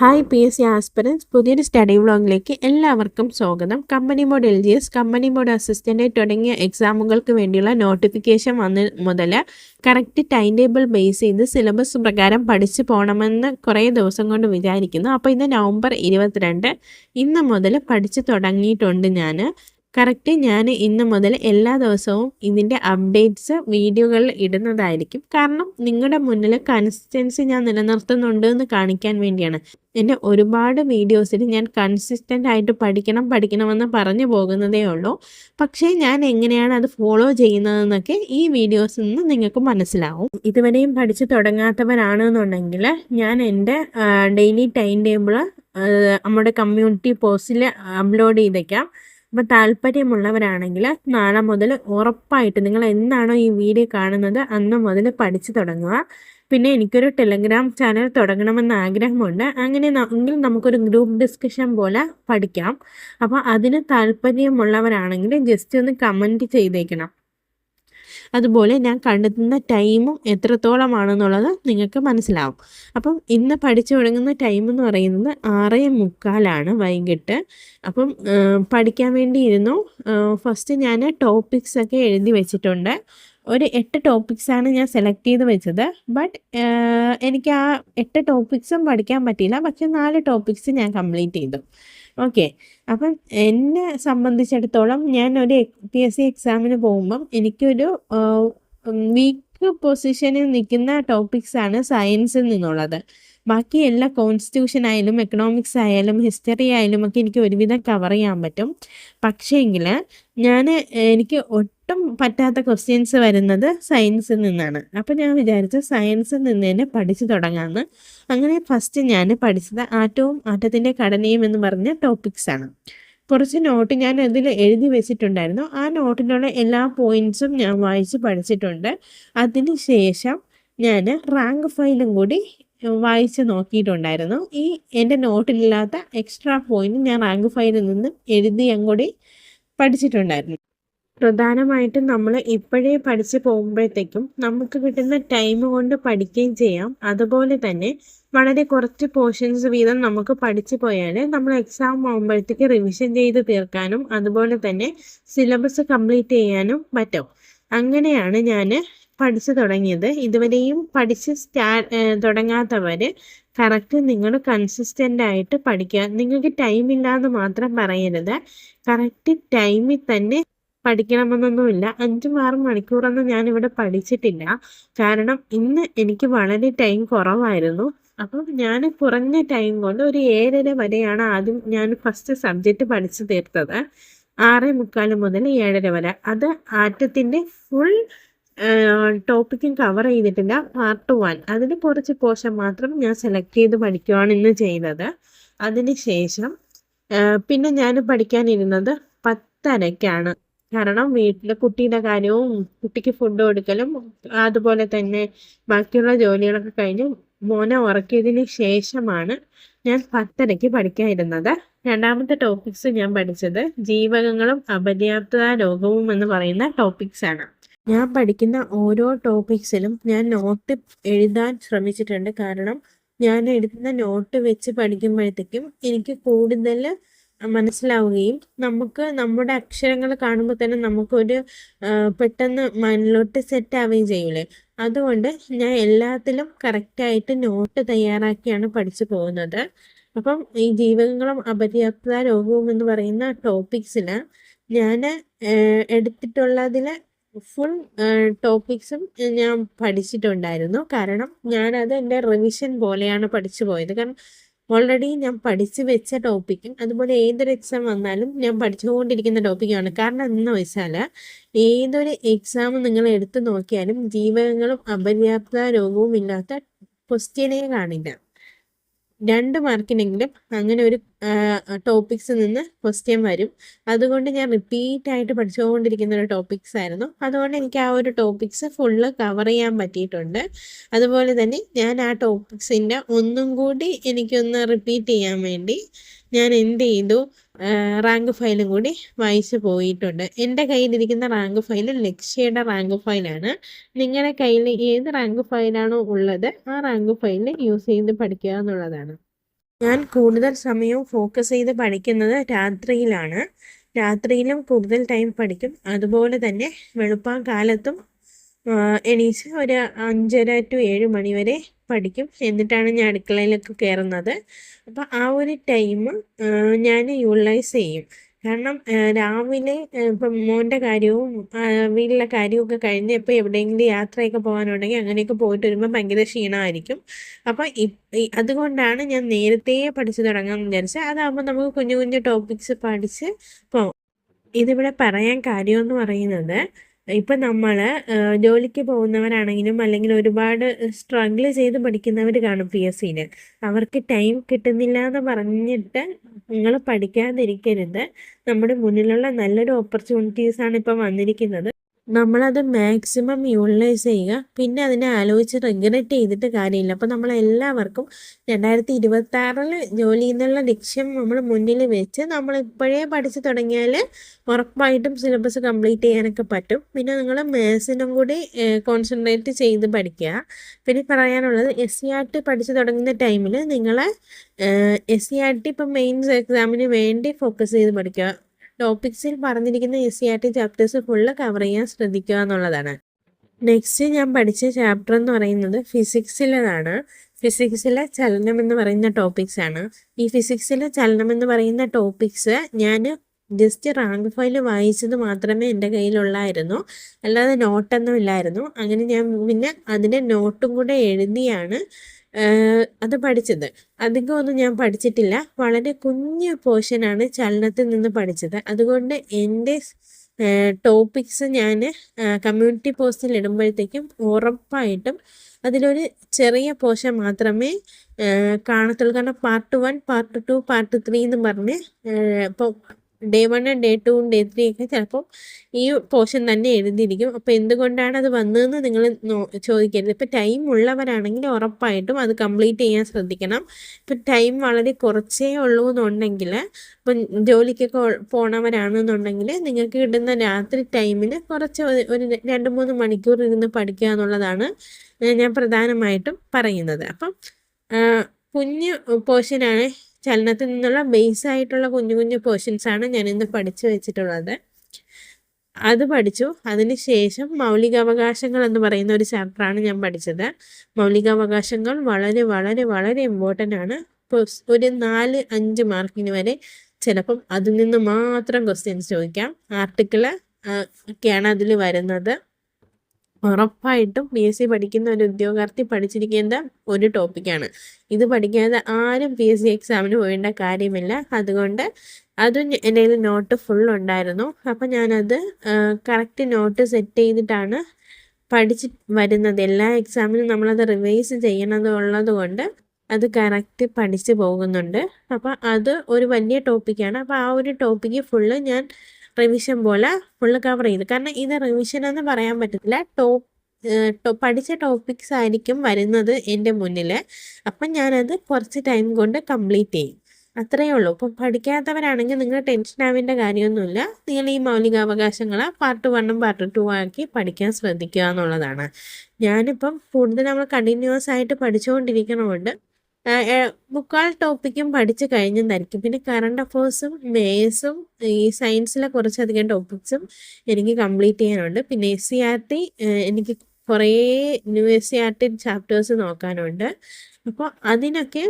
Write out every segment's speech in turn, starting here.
Hi PSC aspirants പുതിയൊരു study വ്ളോഗിലേക്ക് എല്ലാവർക്കും സ്വാഗതം. കമ്പനി മോഡ് LGS, കമ്പനി മോഡ് അസിസ്റ്റൻ്റ് തുടങ്ങിയ എക്സാമുകൾക്ക് വേണ്ടിയുള്ള നോട്ടിഫിക്കേഷൻ വന്ന മുതൽ കറക്റ്റ് ടൈം ടേബിൾ ബേസ് ചെയ്ത് സിലബസ് പ്രകാരം പഠിച്ചു പോകണമെന്ന് കുറേ ദിവസം കൊണ്ട് വിചാരിക്കുന്നു. അപ്പോൾ ഇന്ന് നവംബർ 22, ഇന്ന് മുതൽ പഠിച്ചു തുടങ്ങിയിട്ടുണ്ട് ഞാൻ. കറക്റ്റ് ഞാൻ ഇന്ന് മുതൽ എല്ലാ ദിവസവും ഇതിൻ്റെ അപ്ഡേറ്റ്സ് വീഡിയോകളിൽ ഇടുന്നതായിരിക്കും. കാരണം നിങ്ങളുടെ മുന്നിൽ കൺസിസ്റ്റൻസി ഞാൻ നിലനിർത്തുന്നുണ്ട് എന്ന് കാണിക്കാൻ വേണ്ടിയാണ്. എൻ്റെ ഒരുപാട് വീഡിയോസിൽ ഞാൻ കൺസിസ്റ്റൻ്റ് ആയിട്ട് പഠിക്കണമെന്ന് പറഞ്ഞു പോകുന്നതേ ഉള്ളൂ. പക്ഷേ ഞാൻ എങ്ങനെയാണ് അത് ഫോളോ ചെയ്യുന്നതെന്നൊക്കെ ഈ വീഡിയോസിൽ നിന്ന് നിങ്ങൾക്ക് മനസ്സിലാവും. ഇതുവരെയും പഠിച്ചു തുടങ്ങാത്തവരാണെന്നുണ്ടെങ്കിൽ ഞാൻ എൻ്റെ ഡെയിലി ടൈം ടേബിൾ നമ്മുടെ കമ്മ്യൂണിറ്റി പോസ്റ്റിൽ അപ്ലോഡ് ചെയ്തേക്കാം. അപ്പോൾ താല്പര്യമുള്ളവരാണെങ്കിൽ നാളെ മുതൽ ഉറപ്പായിട്ട് നിങ്ങൾ എന്നാണോ ഈ വീഡിയോ കാണുന്നത് അന്ന് മുതൽ പഠിച്ചു തുടങ്ങുക. പിന്നെ എനിക്കൊരു ടെലഗ്രാം ചാനൽ തുടങ്ങണമെന്ന് ആഗ്രഹമുണ്ട്. അങ്ങനെ എങ്കിൽ നമുക്കൊരു ഗ്രൂപ്പ് ഡിസ്കഷൻ പോലെ പഠിക്കാം. അപ്പോൾ അതിന് താല്പര്യമുള്ളവരാണെങ്കിൽ ജസ്റ്റ് ഒന്ന് കമൻറ്റ് ചെയ്തേക്കണം. അതുപോലെ ഞാൻ കണ്ടെത്തുന്ന ടൈമും എത്രത്തോളമാണെന്നുള്ളത് നിങ്ങൾക്ക് മനസ്സിലാവും. അപ്പം ഇന്ന് പഠിച്ചു തുടങ്ങുന്ന ടൈം എന്ന് പറയുന്നത് 6:45 വൈകിട്ട്. അപ്പം പഠിക്കാൻ വേണ്ടി ഇരുന്നു. ഫസ്റ്റ് ഞാൻ ടോപ്പിക്സ് ഒക്കെ എഴുതി വെച്ചിട്ടുണ്ട്. ഒരു 8 ടോപ്പിക്സാണ് ഞാൻ സെലക്ട് ചെയ്ത് വെച്ചത്. ബട്ട് എനിക്ക് ആ 8 ടോപ്പിക്സും പഠിക്കാൻ പറ്റിയില്ല. പക്ഷെ 4 ടോപ്പിക്സ് ഞാൻ കംപ്ലീറ്റ് ചെയ്തു. ഓക്കെ. അപ്പം എന്നെ സംബന്ധിച്ചിടത്തോളം ഞാൻ ഒരു PSC എക്സാമിന് പോകുമ്പം എനിക്കൊരു വീക്ക് പൊസിഷനിൽ നിൽക്കുന്ന ടോപ്പിക്സാണ് സയൻസിൽ നിന്നുള്ളത്. ബാക്കി എല്ലാ കോൺസ്റ്റിറ്റ്യൂഷൻ ആയാലും എക്കണോമിക്സ് ആയാലും ഹിസ്റ്ററി ആയാലും ഒക്കെ എനിക്ക് ഒരുവിധം കവർ ചെയ്യാൻ പറ്റും. പക്ഷേങ്കിൽ എനിക്ക് ഒട്ടും പറ്റാത്ത ക്വസ്റ്റ്യൻസ് വരുന്നത് സയൻസിൽ നിന്നാണ്. അപ്പോൾ ഞാൻ വിചാരിച്ചു സയൻസിൽ നിന്ന് തന്നെ പഠിച്ചു തുടങ്ങാമെന്ന്. അങ്ങനെ ഫസ്റ്റ് ഞാൻ പഠിച്ചത് ആറ്റവും ആറ്റത്തിൻ്റെ ഘടനയും എന്ന് പറഞ്ഞ ടോപ്പിക്സാണ്. കുറച്ച് നോട്ട് ഞാൻ അതിൽ എഴുതി വെച്ചിട്ടുണ്ടായിരുന്നു. ആ നോട്ടിലുള്ള എല്ലാ പോയിൻറ്റ്സും ഞാൻ വായിച്ച് പഠിച്ചിട്ടുണ്ട്. അതിന് ശേഷം ഞാൻ റാങ്ക് ഫയലും കൂടി വായിച്ച് നോക്കിയിട്ടുണ്ടായിരുന്നു. ഈ എൻ്റെ നോട്ടിലില്ലാത്ത എക്സ്ട്രാ പോയിന്റ് ഞാൻ റാങ്ക് ഫയലിൽ നിന്ന് എഴുതി കൂടി പഠിച്ചിട്ടുണ്ടായിരുന്നു. പ്രധാനമായിട്ടും നമ്മൾ ഇപ്പോഴേ പഠിച്ച് പോകുമ്പോഴത്തേക്കും നമുക്ക് കിട്ടുന്ന ടൈം കൊണ്ട് പഠിക്കുകയും ചെയ്യാം. അതുപോലെ തന്നെ വളരെ കുറച്ച് പോർഷൻസ് വീതം നമുക്ക് പഠിച്ചു പോയാൽ നമ്മൾ എക്സാം ആകുമ്പോഴത്തേക്ക് റിവിഷൻ ചെയ്ത് തീർക്കാനും അതുപോലെ തന്നെ സിലബസ് കംപ്ലീറ്റ് ചെയ്യാനും പറ്റും. അങ്ങനെയാണ് ഞാൻ പഠിച്ചു തുടങ്ങിയത്. ഇതുവരെയും പഠിച്ച് തുടങ്ങാത്തവർ കറക്റ്റ് നിങ്ങൾ കൺസിസ്റ്റൻ്റ് ആയിട്ട് പഠിക്കുക. നിങ്ങൾക്ക് ടൈമില്ല എന്ന് മാത്രം പറയരുത്. കറക്റ്റ് ടൈമിൽ തന്നെ പഠിക്കണമെന്നൊന്നുമില്ല. 5-6 മണിക്കൂറൊന്നും ഞാനിവിടെ പഠിച്ചിട്ടില്ല. കാരണം ഇന്ന് എനിക്ക് വളരെ ടൈം കുറവായിരുന്നു. അപ്പം ഞാൻ കുറഞ്ഞ ടൈം കൊണ്ട് ഒരു 7:30 വരെയാണ് ആദ്യം ഞാൻ ഫസ്റ്റ് സബ്ജക്റ്റ് പഠിച്ചു തീർത്തത്. 6:45 മുതൽ 7:30 വരെ. അത് ആറ്റത്തിൻ്റെ ഫുൾ ടോപ്പിക്കും കവർ ചെയ്തിട്ടില്ല. പാർട്ട് 1 അതിന് കുറച്ച് പോർഷൻ മാത്രം ഞാൻ സെലക്ട് ചെയ്ത് പഠിക്കുകയാണ് ഇന്ന് ചെയ്തത്. അതിന് ശേഷം പിന്നെ ഞാൻ പഠിക്കാനിരുന്നത് 10:30-ക്കാണ്. കാരണം വീട്ടിലെ കുട്ടിയുടെ കാര്യവും കുട്ടിക്ക് ഫുഡ് കൊടുക്കലും അതുപോലെ തന്നെ ബാക്കിയുള്ള ജോലികളൊക്കെ കഴിഞ്ഞ് മോനെ ഉറക്കിയതിന് ശേഷമാണ് ഞാൻ 10:30-ക്ക് പഠിക്കാനിരുന്നത്. രണ്ടാമത്തെ ടോപ്പിക്സ് ഞാൻ പഠിച്ചത് ജീവകങ്ങളും അപര്യാപ്തത രോഗവും എന്ന് പറയുന്ന ടോപ്പിക്സാണ്. ഞാൻ പഠിക്കുന്ന ഓരോ ടോപ്പിക്സിലും ഞാൻ നോട്ട് എഴുതാൻ ശ്രമിച്ചിട്ടുണ്ട്. കാരണം ഞാൻ എടുക്കുന്ന നോട്ട് വെച്ച് പഠിക്കുമ്പോഴത്തേക്കും എനിക്ക് കൂടുതൽ മനസ്സിലാവുകയും നമുക്ക് നമ്മുടെ അക്ഷരങ്ങൾ കാണുമ്പോൾ തന്നെ നമുക്കൊരു പെട്ടെന്ന് മൈൻഡിലോട്ട് സെറ്റ് ആവുകയും ചെയ്യൂലേ. അതുകൊണ്ട് ഞാൻ എല്ലാത്തിലും കറക്റ്റായിട്ട് നോട്ട് തയ്യാറാക്കിയാണ് പഠിച്ചു പോകുന്നത്. അപ്പം ഈ ജീവകങ്ങളും അപര്യാപ്തത രോഗവും എന്ന് പറയുന്ന ടോപ്പിക്സിൽ ഞാൻ എടുത്തിട്ടുള്ളതിൽ ഫുൾ ടോപ്പിക്സും ഞാൻ പഠിച്ചിട്ടുണ്ടായിരുന്നു. കാരണം ഞാനത് എൻ്റെ റിവിഷൻ പോലെയാണ് പഠിച്ചു പോയത്. കാരണം ഓൾറെഡി ഞാൻ പഠിച്ചു വെച്ച ടോപ്പിക്കും അതുപോലെ ഏതൊരു എക്സാം വന്നാലും ഞാൻ പഠിച്ചുകൊണ്ടിരിക്കുന്ന ടോപ്പിക്കാണ്. കാരണം എന്ന് വെച്ചാൽ ഏതൊരു എക്സാം നിങ്ങൾ എടുത്തു നോക്കിയാലും ജീവകങ്ങളും അപര്യാപ്തത രോഗവും ഇല്ലാത്ത ക്വസ്റ്റ്യനേ കാണില്ല. 2 മാർക്കിനെങ്കിലും അങ്ങനെ ഒരു ടോപ്പിക്സിൽ നിന്ന് ക്വസ്റ്റ്യൻ വരും. അതുകൊണ്ട് ഞാൻ റിപ്പീറ്റായിട്ട് പഠിച്ചുകൊണ്ടിരിക്കുന്ന ഒരു ടോപ്പിക്സ് ആയിരുന്നു. അതുകൊണ്ട് എനിക്ക് ആ ഒരു ടോപ്പിക്സ് ഫുള്ള് കവർ ചെയ്യാൻ പറ്റിയിട്ടുണ്ട്. അതുപോലെ തന്നെ ഞാൻ ആ ടോപ്പിക്സിൻ്റെ ഒന്നും കൂടി എനിക്കൊന്ന് റിപ്പീറ്റ് ചെയ്യാൻ വേണ്ടി ഞാൻ എന്ത് ചെയ്തു, റാങ്ക് ഫയലും കൂടി വായിച്ച് പോയിട്ടുണ്ട്. എൻ്റെ കയ്യിലിരിക്കുന്ന റാങ്ക് ഫയൽ ലക്ഷ്യയുടെ റാങ്ക് ഫയലാണ്. നിങ്ങളുടെ കയ്യിൽ ഏത് റാങ്ക് ഫയലാണോ ഉള്ളത് ആ റാങ്ക് ഫയൽ യൂസ് ചെയ്ത് പഠിക്കുക എന്നുള്ളതാണ്. ഞാൻ കൂടുതൽ സമയവും ഫോക്കസ് ചെയ്ത് പഠിക്കുന്നത് രാത്രിയിലാണ്. രാത്രിയിലും കൂടുതൽ ടൈം പഠിക്കും. അതുപോലെ തന്നെ വെളുപ്പാങ്കാലത്തും എണീച്ച് ഒരു 5:30 to 7 മണി വരെ പഠിക്കും. എന്നിട്ടാണ് ഞാൻ അടുക്കളയിലൊക്കെ കയറുന്നത്. അപ്പോൾ ആ ഒരു ടൈം ഞാൻ യൂട്ടിലൈസ് ചെയ്യും. കാരണം രാവിലെ ഇപ്പം മോൻ്റെ കാര്യവും വീട്ടിലെ കാര്യമൊക്കെ കഴിഞ്ഞ് ഇപ്പോൾ എവിടെയെങ്കിലും യാത്രയൊക്കെ പോകാനുണ്ടെങ്കിൽ അങ്ങനെയൊക്കെ പോയിട്ട് വരുമ്പോൾ ഭയങ്കര ക്ഷീണമായിരിക്കും. അപ്പോൾ അതുകൊണ്ടാണ് ഞാൻ നേരത്തെ പഠിച്ചു തുടങ്ങാമെന്ന് വിചാരിച്ചത്. അതാകുമ്പോൾ നമുക്ക് കുഞ്ഞു കുഞ്ഞു ടോപ്പിക്സ് പഠിച്ച് പോകാം. ഇതിവിടെ പറയാൻ കാര്യമെന്ന് പറയുന്നത്, ഇപ്പം നമ്മൾ ജോലിക്ക് പോകുന്നവരാണെങ്കിലും അല്ലെങ്കിൽ ഒരുപാട് സ്ട്രഗിൾ ചെയ്ത് പഠിക്കുന്നവർ കാണും PSCയിൽ. അവർക്ക് ടൈം കിട്ടുന്നില്ല എന്ന് പറഞ്ഞിട്ട് നിങ്ങൾ പഠിക്കാതിരിക്കരുത്. നമ്മുടെ മുന്നിലുള്ള നല്ലൊരു ഓപ്പർച്യൂണിറ്റീസാണ് ഇപ്പം വന്നിരിക്കുന്നത്. നമ്മളത് മാക്സിമം യൂട്ടിലൈസ് ചെയ്യുക. പിന്നെ അതിനെ ആലോചിച്ച് റിഗ്രറ്റ് ചെയ്തിട്ട് കാര്യമില്ല. അപ്പോൾ നമ്മളെല്ലാവർക്കും 2026 ജോലി എന്നുള്ള ലക്ഷ്യം നമ്മൾ മുന്നിൽ വെച്ച് നമ്മളിപ്പോഴേ പഠിച്ചു തുടങ്ങിയാൽ ഉറപ്പായിട്ടും സിലബസ് കംപ്ലീറ്റ് ചെയ്യാനൊക്കെ പറ്റും. പിന്നെ നിങ്ങൾ മാത്സിനും കൂടി കോൺസെൻട്രേറ്റ് ചെയ്ത് പഠിക്കുക. പിന്നെ പറയാനുള്ളത് SCRT പഠിച്ചു തുടങ്ങുന്ന ടൈമിൽ നിങ്ങൾ SCRT ഇപ്പം മെയിൻസ് എക്സാമിന് വേണ്ടി ഫോക്കസ് ചെയ്ത് പഠിക്കുക. ടോപ്പിക്സിൽ പറഞ്ഞിരിക്കുന്ന SCRT ചാപ്റ്റേഴ്സ് ഫുള്ള് കവർ ചെയ്യാൻ ശ്രദ്ധിക്കുക എന്നുള്ളതാണ്. നെക്സ്റ്റ് ഞാൻ പഠിച്ച ചാപ്റ്റർ എന്ന് പറയുന്നത് ഫിസിക്സിലേതാണ്. ഫിസിക്സിലെ ചലനം എന്ന് പറയുന്ന ടോപ്പിക്സാണ്. ഈ ഫിസിക്സിലെ ചലനം എന്ന് പറയുന്ന ടോപ്പിക്സ് ഞാൻ ജസ്റ്റ് റാങ്ക് ഫയൽ വായിച്ചത് മാത്രമേ എൻ്റെ കയ്യിലുള്ളായിരുന്നു. അല്ലാതെ നോട്ടൊന്നും ഇല്ലായിരുന്നു. അങ്ങനെ ഞാൻ പിന്നെ അതിൻ്റെ നോട്ടും കൂടെ എഴുതിയാണ് അത് പഠിച്ചത്. അധികമൊന്നും ഞാൻ പഠിച്ചിട്ടില്ല. വളരെ കുഞ്ഞു പോർഷനാണ് ചലനത്തിൽ നിന്ന് പഠിച്ചത്. അതുകൊണ്ട് എൻ്റെ ടോപ്പിക്സ് ഞാൻ കമ്മ്യൂണിറ്റി പോസ്റ്റിൽ ഇടുമ്പോഴത്തേക്കും ഉറപ്പായിട്ടും അതിലൊരു ചെറിയ പോർഷൻ മാത്രമേ കാണത്തുള്ളൂ. കാരണം പാർട്ട് 1, പാർട്ട് 2, പാർട്ട് 3 എന്ന് പറഞ്ഞ് ഇപ്പോൾ Day 1, Day 2, Day 3 ഒക്കെ ചിലപ്പോൾ ഈ പോർഷൻ തന്നെ എഴുതിയിരിക്കും. അപ്പോൾ എന്തുകൊണ്ടാണ് അത് വന്നതെന്ന് നിങ്ങൾ ചോദിക്കരുത്. ഇപ്പോൾ ടൈം ഉള്ളവരാണെങ്കിൽ ഉറപ്പായിട്ടും അത് കംപ്ലീറ്റ് ചെയ്യാൻ ശ്രദ്ധിക്കണം. ഇപ്പോൾ ടൈം വളരെ കുറച്ചേ ഉള്ളൂ എന്നുണ്ടെങ്കിൽ, ഇപ്പം ജോലിക്കൊക്കെ പോണവരാണെന്നുണ്ടെങ്കിൽ നിങ്ങൾക്ക് കിട്ടുന്ന രാത്രി ടൈമിൽ കുറച്ച് ഒരു 2-3 മണിക്കൂർ ഇരുന്ന് പഠിക്കുക എന്നുള്ളതാണ് ഞാൻ പ്രധാനമായിട്ടും പറയുന്നത്. അപ്പം കുഞ്ഞു പോർഷനാണ്, ചലനത്തിൽ നിന്നുള്ള ബേസ് ആയിട്ടുള്ള കുഞ്ഞു കുഞ്ഞു പോർഷൻസാണ് ഞാനിന്ന് പഠിച്ചു വെച്ചിട്ടുള്ളത്. അത് പഠിച്ചു. അതിന് ശേഷം മൗലികാവകാശങ്ങൾ എന്ന് പറയുന്ന ഒരു ചാപ്റ്ററാണ് ഞാൻ പഠിച്ചത്. മൗലികാവകാശങ്ങൾ വളരെ വളരെ വളരെ ഇമ്പോർട്ടൻ്റ് ആണ്. ഇപ്പോൾ ഒരു 4-5 മാർക്കിന് വരെ ചിലപ്പം അതിൽ നിന്ന് മാത്രം ക്വസ്റ്റ്യൻസ് ചോദിക്കാം. ആർട്ടിക്കിൾ ഒക്കെയാണ് അതിൽ വരുന്നത്. ഉറപ്പായിട്ടും PSC പഠിക്കുന്ന ഒരു ഉദ്യോഗാർത്ഥി പഠിച്ചിരിക്കേണ്ട ഒരു ടോപ്പിക്കാണ്. ഇത് പഠിക്കാതെ ആരും PSC എക്സാമിന് പോകേണ്ട കാര്യമില്ല. അതുകൊണ്ട് അതും എൻ്റെ കയ്യിൽ നോട്ട് ഫുൾ ഉണ്ടായിരുന്നു. അപ്പം ഞാനത് കറക്റ്റ് നോട്ട് സെറ്റ് ചെയ്തിട്ടാണ് പഠിച്ച് വരുന്നത്. എല്ലാ എക്സാമിനും നമ്മളത് റിവൈസ് ചെയ്യണതുള്ളത് കൊണ്ട് അത് കറക്റ്റ് പഠിച്ച് പോകുന്നുണ്ട്. അപ്പോൾ അത് ഒരു വലിയ ടോപ്പിക്കാണ്. അപ്പോൾ ആ ഒരു ടോപ്പിക്ക് ഫുള്ള് ഞാൻ റിവിഷൻ പോലെ ഫുള്ള് കവർ ചെയ്തു. കാരണം ഇത് റിവിഷൻ എന്ന് പറയാൻ പറ്റത്തില്ല. പഠിച്ച ടോപ്പിക്സ് ആയിരിക്കും വരുന്നത് എൻ്റെ മുന്നിൽ. അപ്പം ഞാനത് കുറച്ച് ടൈം കൊണ്ട് കംപ്ലീറ്റ് ചെയ്യും. അത്രയേ ഉള്ളൂ. ഇപ്പം പഠിക്കാത്തവരാണെങ്കിൽ നിങ്ങൾ ടെൻഷൻ ആവേണ്ട കാര്യമൊന്നുമില്ല. നിങ്ങൾ ഈ മൗലികാവകാശങ്ങൾ പാർട്ട് 1ഉം പാർട്ട് 2 ആക്കി പഠിക്കാൻ ശ്രദ്ധിക്കുക എന്നുള്ളതാണ്. ഞാനിപ്പം കൂടുതൽ നമ്മൾ കണ്ടിന്യൂസ് ആയിട്ട് പഠിച്ചുകൊണ്ടിരിക്കണമുണ്ട്. മുക്കാൽ ടോപ്പിക്കും പഠിച്ച് കഴിഞ്ഞെന്നായിരിക്കും. പിന്നെ കറണ്ട് അഫേഴ്സും മേത്സും ഈ സയൻസിലെ കുറച്ചധികം ടോപ്പിക്സും എനിക്ക് കംപ്ലീറ്റ് ചെയ്യാനുണ്ട്. പിന്നെ SCRT എനിക്ക് കുറേ ന്യൂ SCRT ചാപ്റ്റേഴ്സ് നോക്കാനുണ്ട്. അപ്പോൾ അതിനൊക്കെ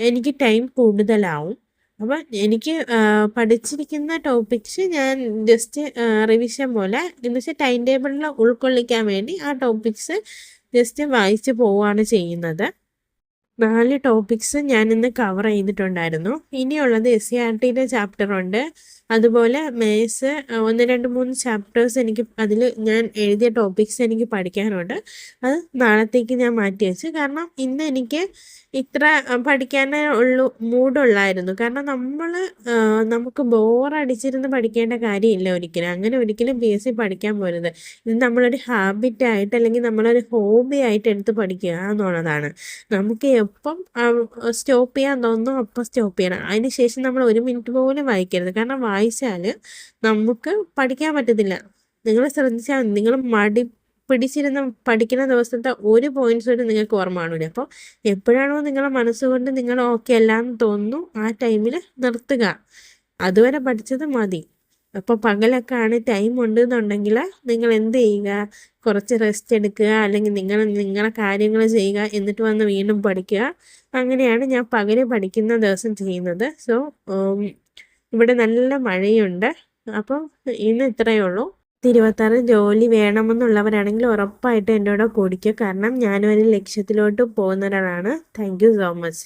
എനിക്ക് ടൈം കൂടുതലാവും. അപ്പോൾ എനിക്ക് പഠിച്ചിരിക്കുന്ന ടോപ്പിക്സ് ഞാൻ ജസ്റ്റ് റിവിഷൻ പോലെ എന്ന് വെച്ചാൽ ടൈം ടേബിളിൽ ഉൾക്കൊള്ളിക്കാൻ വേണ്ടി ആ ടോപ്പിക്സ് ജസ്റ്റ് വായിച്ച് പോവുകയാണ് ചെയ്യുന്നത്. 4 ടോപ്പിക്സ് ഞാനിന്ന് കവർ ചെയ്തിട്ടുണ്ടായിരുന്നു. ഇനിയുള്ളത് SCRTയുടെ ചാപ്റ്ററുണ്ട്. അതുപോലെ മേത്സ് 1, 2, 3 ചാപ്റ്റേഴ്സ് എനിക്ക് അതിൽ ഞാൻ എഴുതിയ ടോപ്പിക്സ് എനിക്ക് പഠിക്കാനുണ്ട്. അത് നാളത്തേക്ക് ഞാൻ മാറ്റി വെച്ചു. കാരണം ഇന്ന് എനിക്ക് ഇത്ര പഠിക്കാനേ മൂഡുള്ളായിരുന്നു. കാരണം നമുക്ക് ബോറടിച്ചിരുന്ന് പഠിക്കേണ്ട കാര്യമില്ല ഒരിക്കലും. അങ്ങനെ ഒരിക്കലും PSC പഠിക്കാൻ പോരുത്. ഇത് നമ്മളൊരു ഹാബിറ്റായിട്ട് അല്ലെങ്കിൽ നമ്മളൊരു ഹോബി ആയിട്ട് എടുത്ത് പഠിക്കുക എന്നുള്ളതാണ്. നമുക്ക് എപ്പം സ്റ്റോപ്പ് ചെയ്യാൻ തോന്നുന്നു അപ്പം സ്റ്റോപ്പ് ചെയ്യണം. അതിന് ശേഷം നമ്മൾ 1 മിനിറ്റ് പോലും വായിക്കരുത്. കാരണം വായിച്ചാൽ നമുക്ക് പഠിക്കാൻ പറ്റത്തില്ല. നിങ്ങൾ ശ്രദ്ധിച്ചാൽ നിങ്ങൾ പിടിച്ചിരുന്ന് പഠിക്കുന്ന ദിവസത്തെ ഒരു പോയിന്റ്സ് പോലും നിങ്ങൾക്ക് ഓർമ്മ കാണില്ല. അപ്പോൾ എപ്പോഴാണോ നിങ്ങളെ മനസ്സുകൊണ്ട് നിങ്ങൾ ഓക്കെ അല്ലാന്ന് തോന്നുന്നു ആ ടൈമിൽ നിർത്തുക. അതുവരെ പഠിച്ചത് മതി. അപ്പോൾ പകലൊക്കെ ആണ് ടൈം ഉണ്ടെന്നുണ്ടെങ്കിൽ നിങ്ങൾ എന്ത് ചെയ്യുക, കുറച്ച് റെസ്റ്റ് എടുക്കുക, അല്ലെങ്കിൽ നിങ്ങളെ കാര്യങ്ങൾ ചെയ്യുക, എന്നിട്ട് വന്ന് വീണ്ടും പഠിക്കുക. അങ്ങനെയാണ് ഞാൻ പകല് പഠിക്കുന്ന ദിവസം ചെയ്യുന്നത്. സോ ഇവിടെ നല്ല മഴയുണ്ട്. അപ്പം ഇന്ന് ഇത്രയേ ഉള്ളൂ. 26 ജോലി വേണമെന്നുള്ളവരാണെങ്കിൽ ഉറപ്പായിട്ട് എൻ്റെ കൂടെ കൂടിക്കുക. കാരണം ഞാനും ഒരു ലക്ഷ്യത്തിലോട്ട് പോകുന്ന ഒരാളാണ്. Thank you so much.